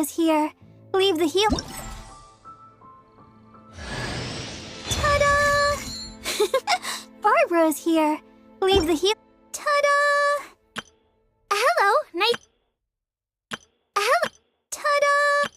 Barbara's here. Leave the heal. Ta-da! Barbara's here. Leave the heal. Ta-da! Hello, night. Hello. Ta-da!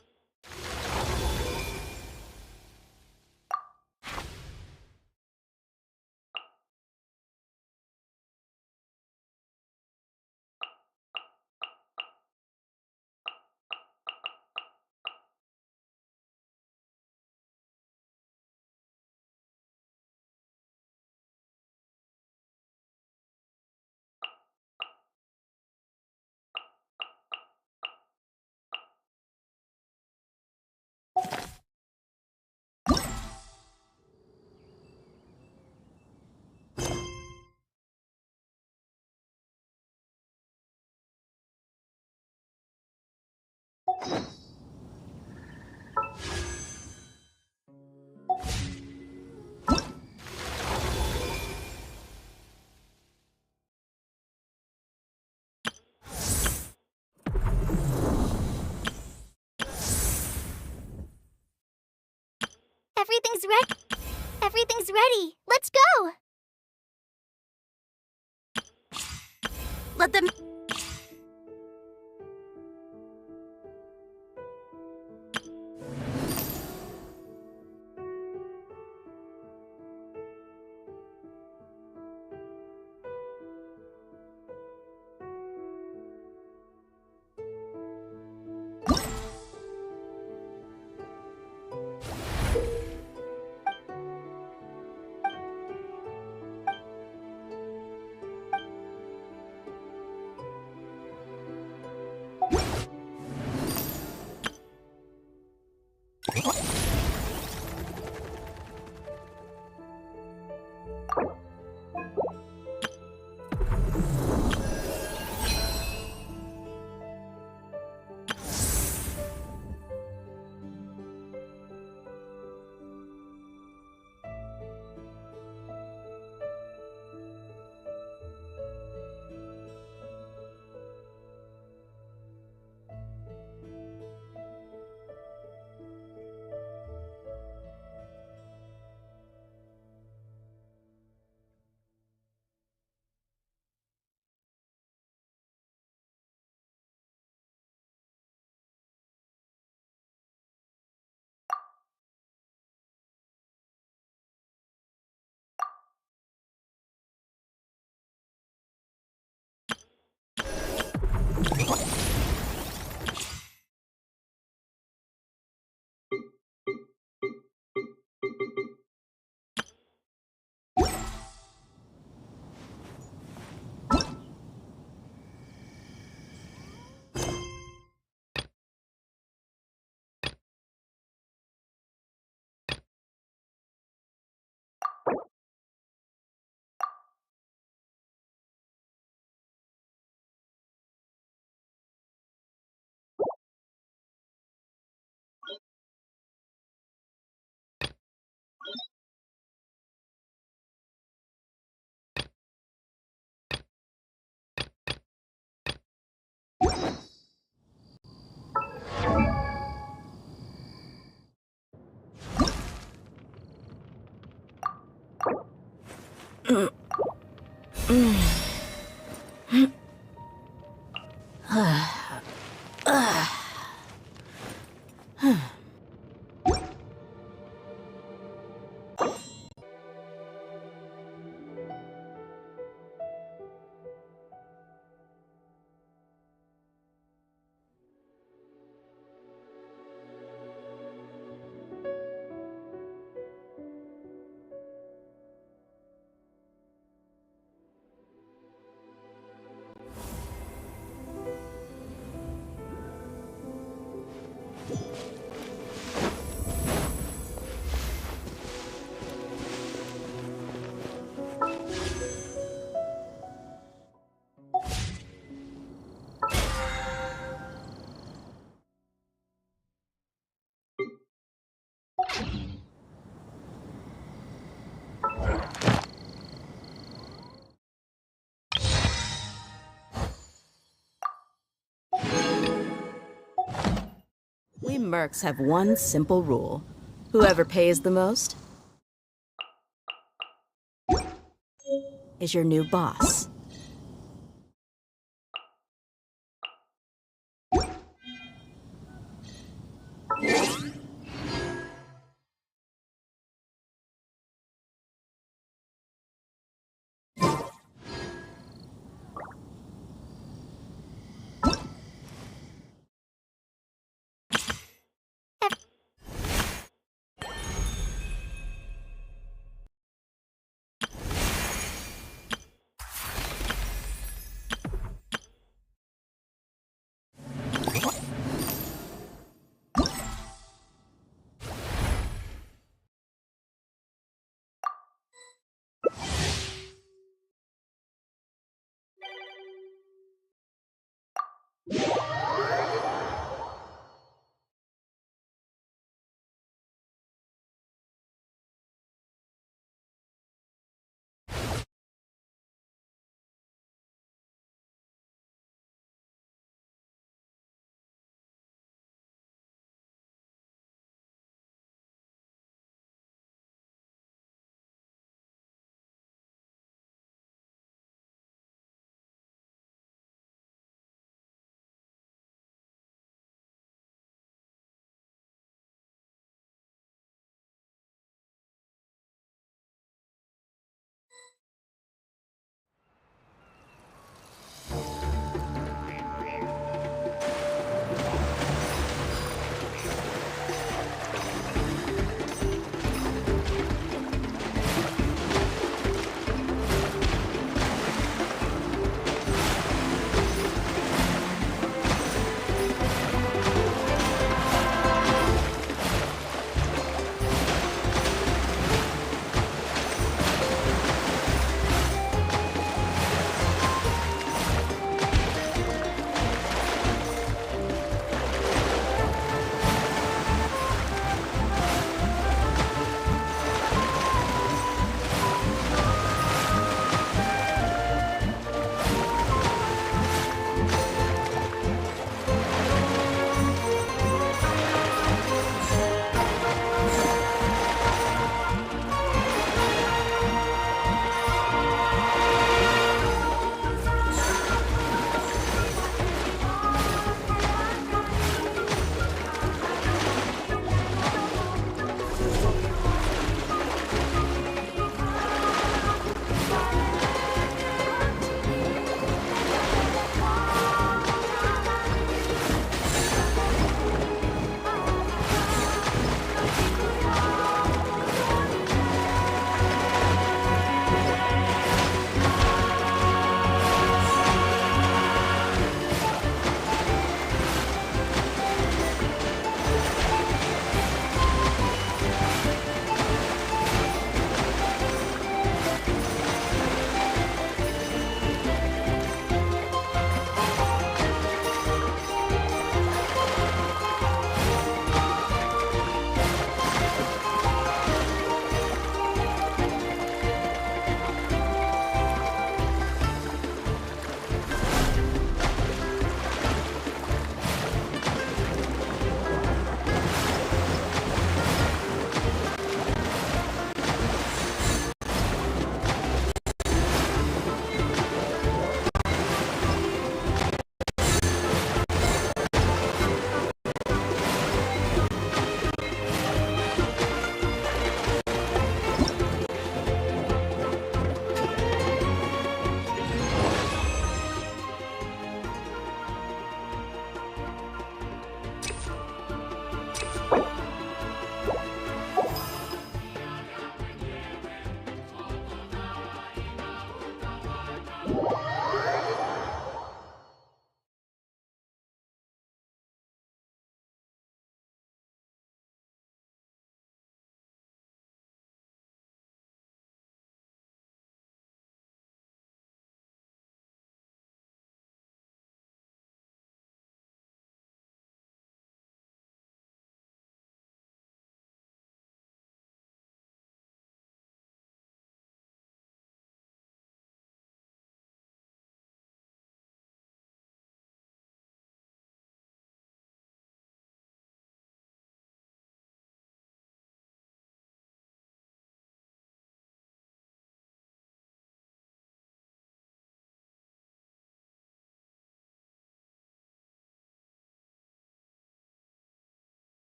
Everything's ready. Everything's ready. Let's go. Let them... We mercs have one simple rule. Whoever pays the most is your new boss.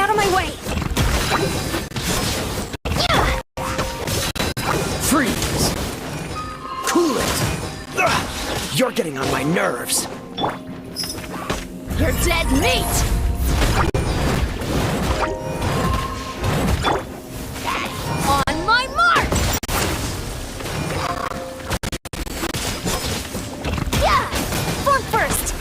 out of my way! Freeze! Cool it! Ugh, you're getting on my nerves! You're dead meat! On my mark! Yeah! Form first!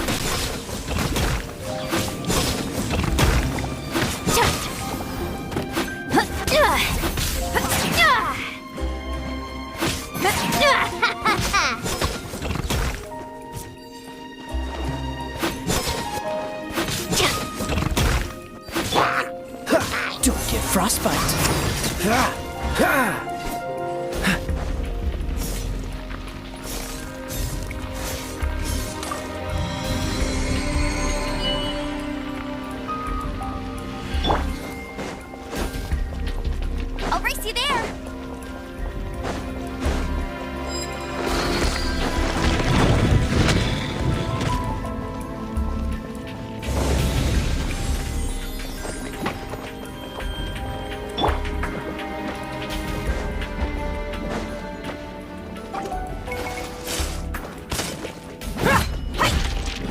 Don't get frostbite! Ah, ah. I'll race you there!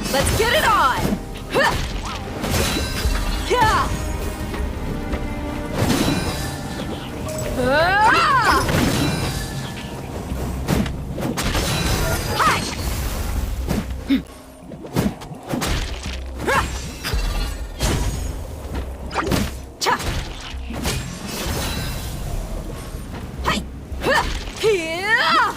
Let's get it on! Yeah! Hi! Cha! Hi! Yeah!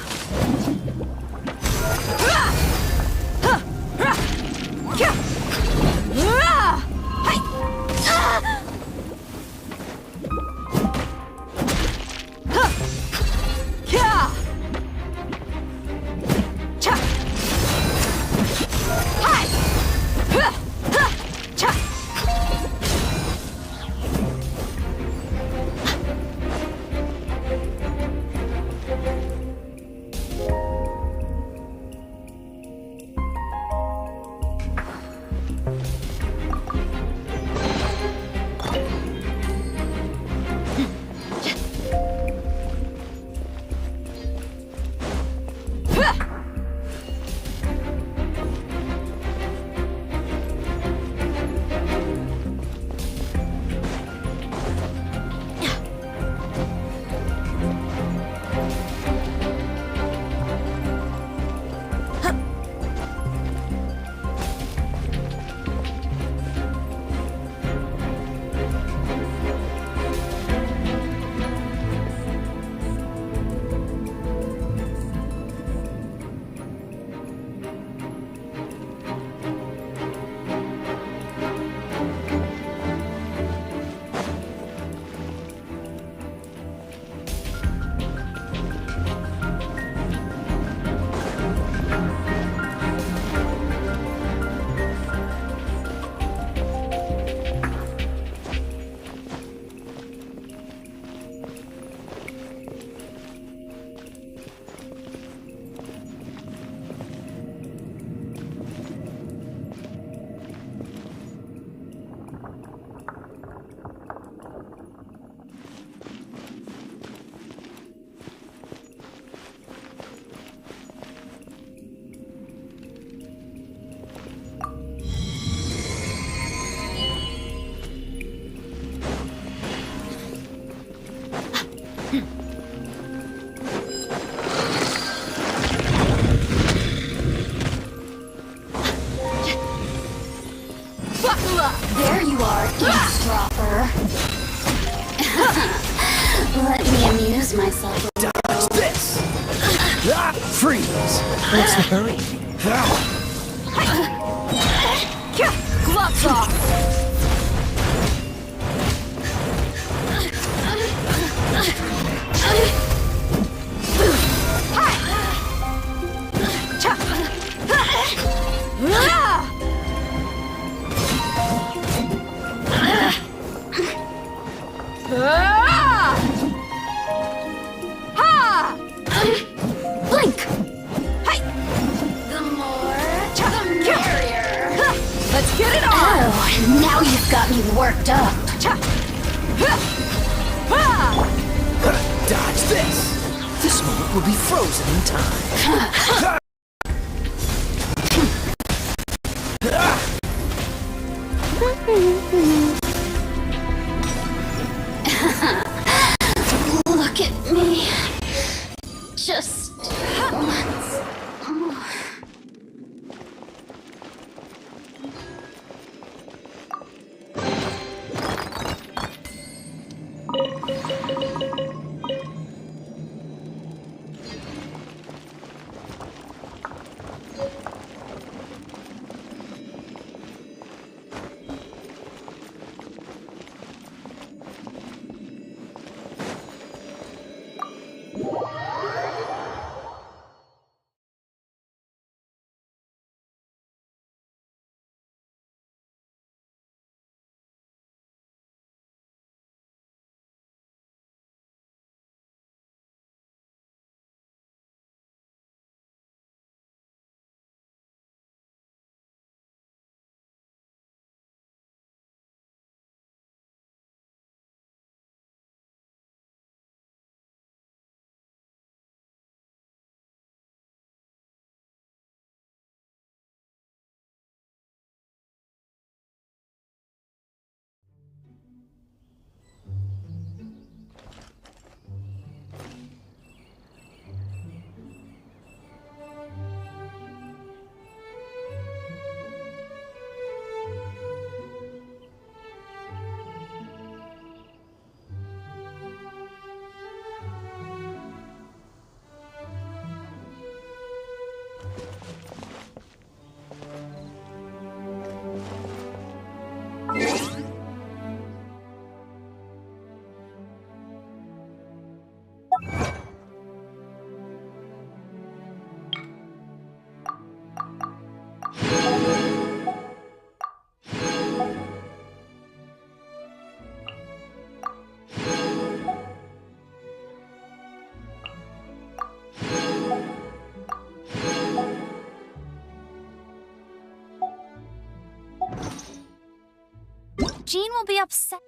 There you are, eavesdropper. Let me amuse myself. Dodge this! Ah, freeze! What's the hurry? Gloves off! Blink! The more, the merrier. Let's get it on! Oh, now you've got me worked up. Dodge this! This moment will be frozen in time. Look at me. Just once more. Jean will be upset.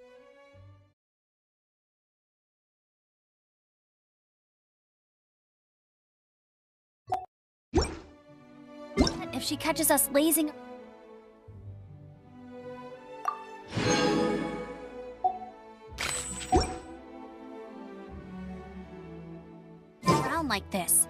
If she catches us lazing around like this.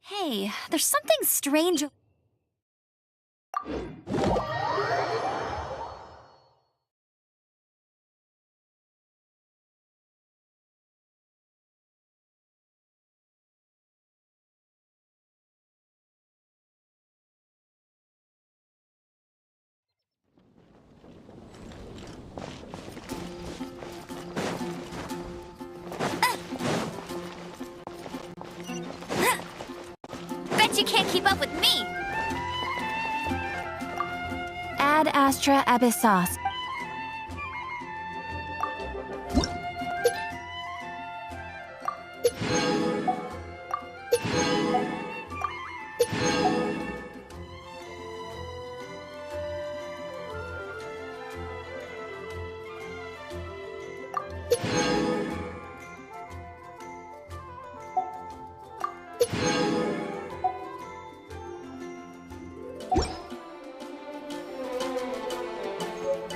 Hey, there's something strange. Bet you can't keep up with me! Ad Astra Abyssos.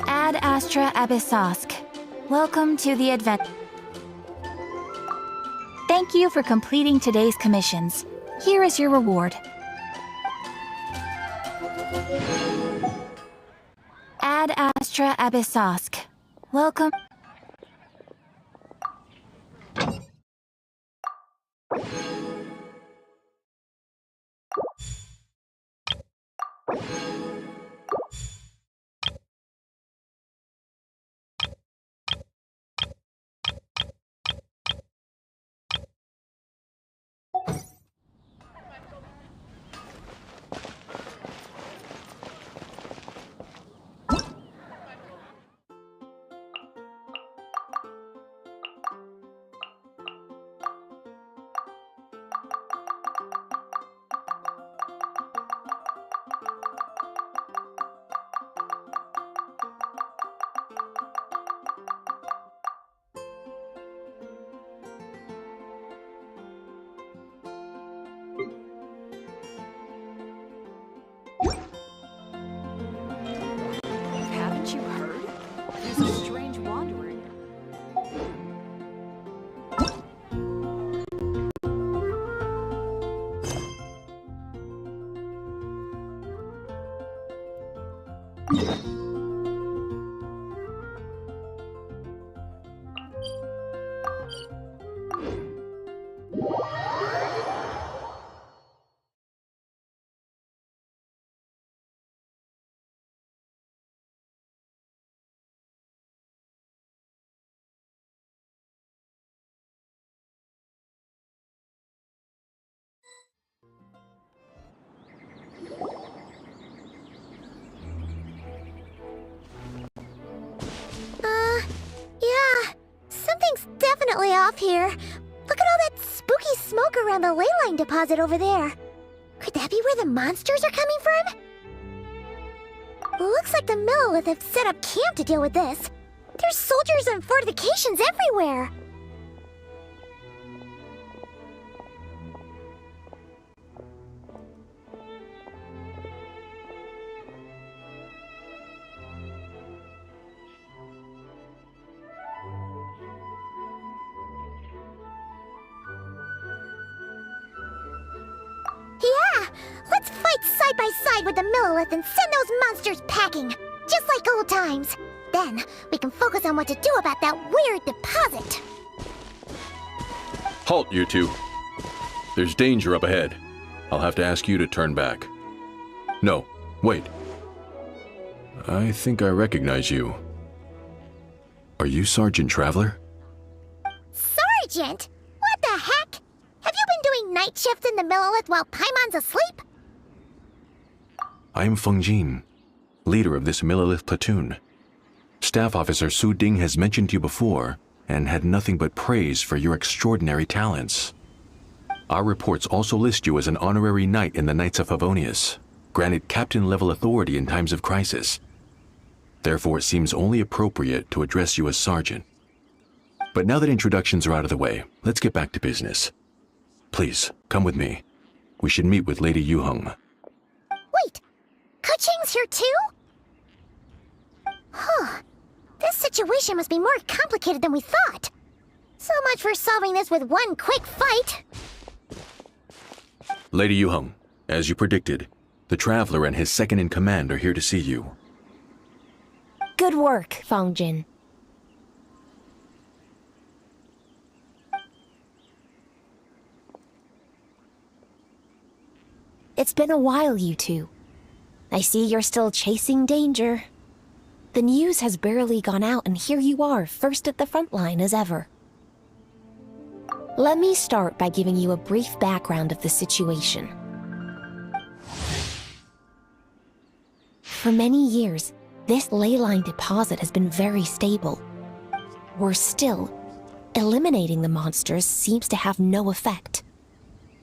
Ad Astra Abyssos. Welcome to the advent. Thank you for completing today's commissions. Here is your reward. Ad Astra Abyssos. Welcome. Haven't you heard? There's a strange wanderer here. Yeah, something's definitely off here. Look at all that spooky smoke around the ley line deposit over there. Could that be where the monsters are coming from? Looks like the Millilith have set up camp to deal with this. There's soldiers and fortifications everywhere. Yeah, let's fight side by side with the Millilith and send those monsters packing, just like old times. Then, we can focus on what to do about that weird deposit. Halt, you two. There's danger up ahead. I'll have to ask you to turn back. No, wait. I think I recognize you. Are you Sergeant Traveler? Sergeant? What the heck? Have you been doing night shifts in the Millelith while Paimon's asleep? I am Feng Jin, leader of this Millelith platoon. Staff Officer Su Ding has mentioned you before and had nothing but praise for your extraordinary talents. Our reports also list you as an honorary knight in the Knights of Favonius, granted captain-level authority in times of crisis. Therefore, it seems only appropriate to address you as Sergeant. But now that introductions are out of the way, let's get back to business. Please, come with me. We should meet with Lady Yuheng. Wait, Keqing's here too? Huh. This situation must be more complicated than we thought. So much for solving this with one quick fight. Lady Yuheng, as you predicted, the Traveler and his second-in-command are here to see you. Good work, Feng Jin. It's been a while, you two. I see you're still chasing danger. The news has barely gone out, and here you are, first at the front line as ever. Let me start by giving you a brief background of the situation. For many years, this leyline deposit has been very stable. Worse still, eliminating the monsters seems to have no effect.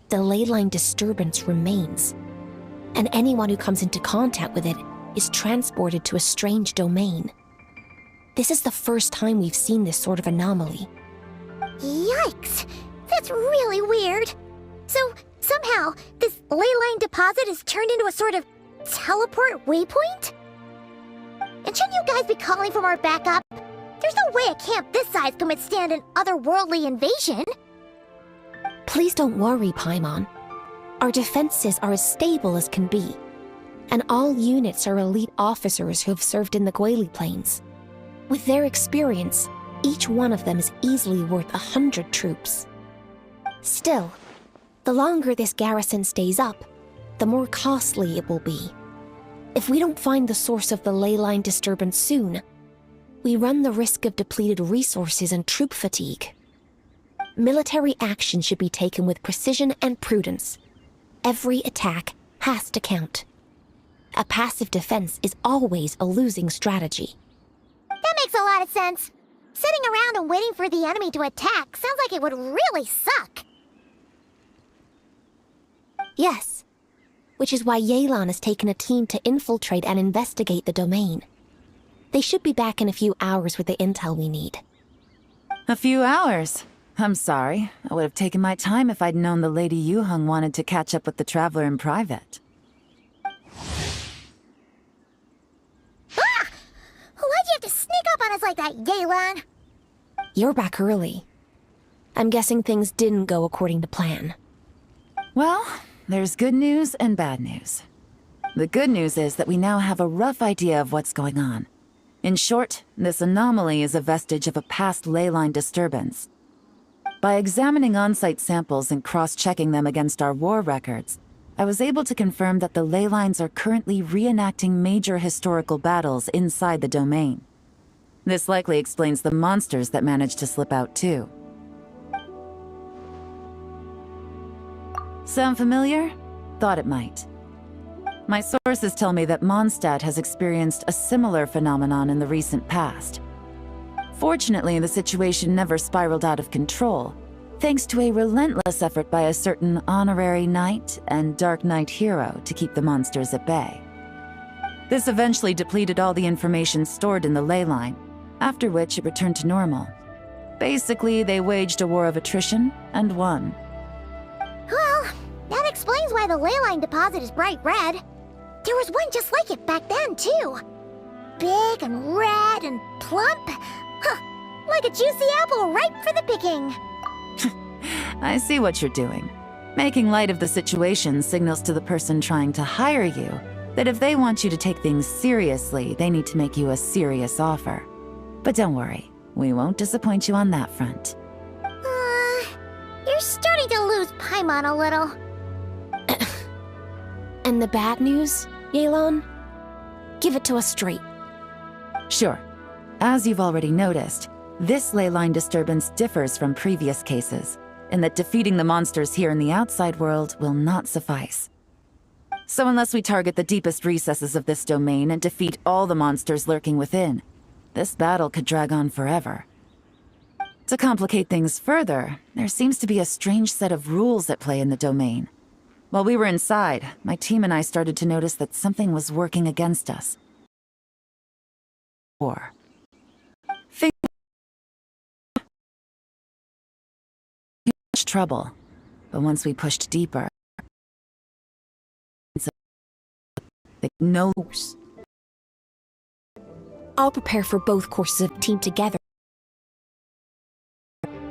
The leyline disturbance remains, and anyone who comes into contact with it is transported to a strange domain. This is the first time we've seen this sort of anomaly. Yikes! That's really weird. So, somehow, this leyline deposit is turned into a sort of teleport waypoint? And shouldn't you guys be calling for more backup? There's no way a camp this size can withstand an otherworldly invasion. Please don't worry, Paimon. Our defenses are as stable as can be, and all units are elite officers who have served in the Guili Plains. With their experience, each one of them is easily worth 100 troops. Still, the longer this garrison stays up, the more costly it will be. If we don't find the source of the leyline disturbance soon, we run the risk of depleted resources and troop fatigue. Military action should be taken with precision and prudence. Every attack has to count. A passive defense is always a losing strategy. That makes a lot of sense. Sitting around and waiting for the enemy to attack sounds like it would really suck. Yes, which is why Yelan has taken a team to infiltrate and investigate the domain. They should be back in a few hours with the intel we need. A few hours? I'm sorry. I would have taken my time if I'd known the Lady Yuheng wanted to catch up with the Traveler in private. Ah! Why'd you have to sneak up on us like that, Yelan? You're back early. I'm guessing things didn't go according to plan. Well, there's good news and bad news. The good news is that we now have a rough idea of what's going on. In short, this anomaly is a vestige of a past leyline disturbance. By examining on-site samples and cross-checking them against our war records, I was able to confirm that the ley lines are currently reenacting major historical battles inside the domain. This likely explains the monsters that managed to slip out too. Sound familiar? Thought it might. My sources tell me that Mondstadt has experienced a similar phenomenon in the recent past. Fortunately, the situation never spiraled out of control, thanks to a relentless effort by a certain honorary knight and dark knight hero to keep the monsters at bay. This eventually depleted all the information stored in the ley line, after which it returned to normal. Basically, they waged a war of attrition and won. Well, that explains why the leyline deposit is bright red. There was one just like it back then, too. Big and red and plump. Huh, like a juicy apple ripe for the picking. I see what you're doing. Making light of the situation signals to the person trying to hire you that if they want you to take things seriously, they need to make you a serious offer. But don't worry, we won't disappoint you on that front. You're starting to lose Paimon a little. And the bad news, Yelan? Give it to us straight. Sure. As you've already noticed, this ley line disturbance differs from previous cases, in that defeating the monsters here in the outside world will not suffice. So unless we target the deepest recesses of this domain and defeat all the monsters lurking within, this battle could drag on forever. To complicate things further, there seems to be a strange set of rules at play in the domain. While we were inside, my team and I started to notice that something was working against us. Or much trouble, but once we pushed deeper, it knows. I'll prepare for both courses of team together.